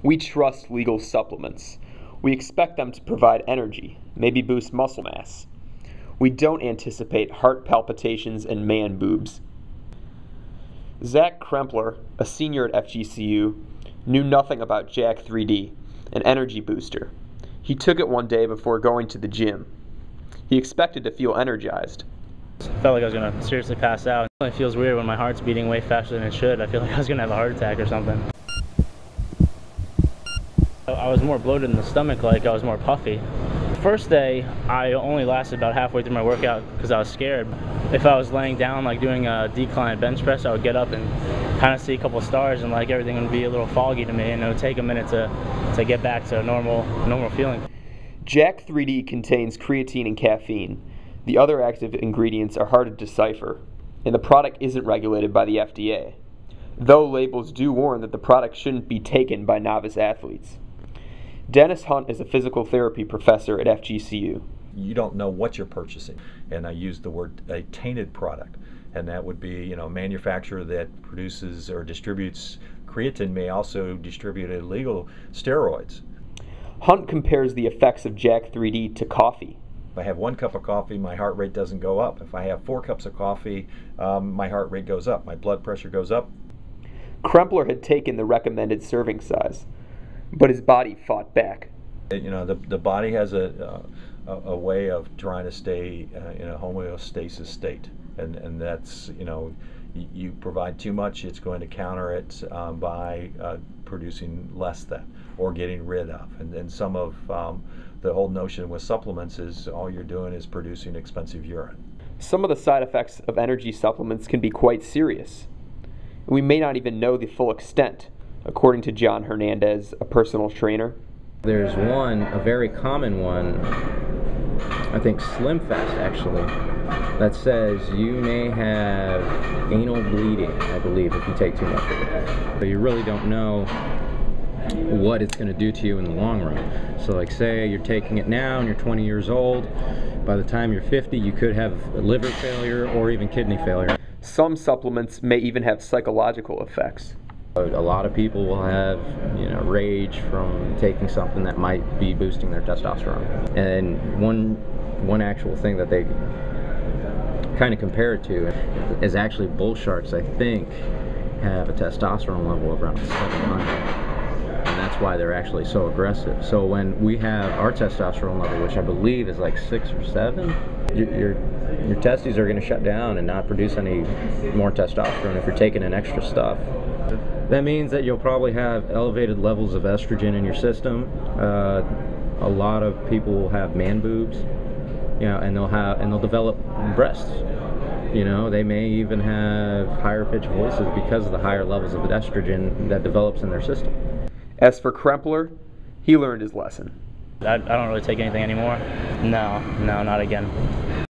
We trust legal supplements. We expect them to provide energy, maybe boost muscle mass. We don't anticipate heart palpitations and man boobs. Zach Krempler, a senior at FGCU, knew nothing about Jack 3D, an energy booster. He took it one day before going to the gym. He expected to feel energized. I felt like I was going to seriously pass out. It feels weird when my heart's beating way faster than it should. I feel like I was going to have a heart attack or something. I was more bloated in the stomach, like I was more puffy. First day, I only lasted about halfway through my workout because I was scared. If I was laying down, like doing a decline bench press, I would get up and kind of see a couple of stars, and like everything would be a little foggy to me, and it would take a minute to get back to a normal feeling. Jack 3D contains creatine and caffeine. The other active ingredients are hard to decipher, and the product isn't regulated by the FDA, though labels do warn that the product shouldn't be taken by novice athletes. Dennis Hunt is a physical therapy professor at FGCU. You don't know what you're purchasing, and I use the word a tainted product, and that would be, a manufacturer that produces or distributes creatine may also distribute illegal steroids. Hunt compares the effects of Jack 3D to coffee. If I have 1 cup of coffee, my heart rate doesn't go up. If I have 4 cups of coffee, my heart rate goes up, my blood pressure goes up. Krempler had taken the recommended serving size, but his body fought back. The body has a way of trying to stay in a homeostasis state, and that's, you provide too much, it's going to counter it by producing less than or getting rid of. And then some of the whole notion with supplements is all you're doing is producing expensive urine. Some of the side effects of energy supplements can be quite serious. We may not even know the full extent, according to John Hernandez, a personal trainer. There's one, a very common one, I think SlimFast actually, that says you may have anal bleeding, I believe, if you take too much of it. But you really don't know what it's going to do to you in the long run. So like say you're taking it now and you're 20 years old, by the time you're 50 you could have liver failure or even kidney failure. Some supplements may even have psychological effects. A lot of people will have, rage from taking something that might be boosting their testosterone. And one actual thing that they kind of compare it to is actually bull sharks, I think, have a testosterone level of around 700. And that's why they're actually so aggressive. So when we have our testosterone level, which I believe is like 6 or 7, your testes are going to shut down and not produce any more testosterone if you're taking in extra stuff. That means that you'll probably have elevated levels of estrogen in your system. A lot of people will have man boobs, and they'll develop breasts. They may even have higher pitched voices because of the higher levels of estrogen that develops in their system. As for Krempler, he learned his lesson. I don't really take anything anymore. No, not again.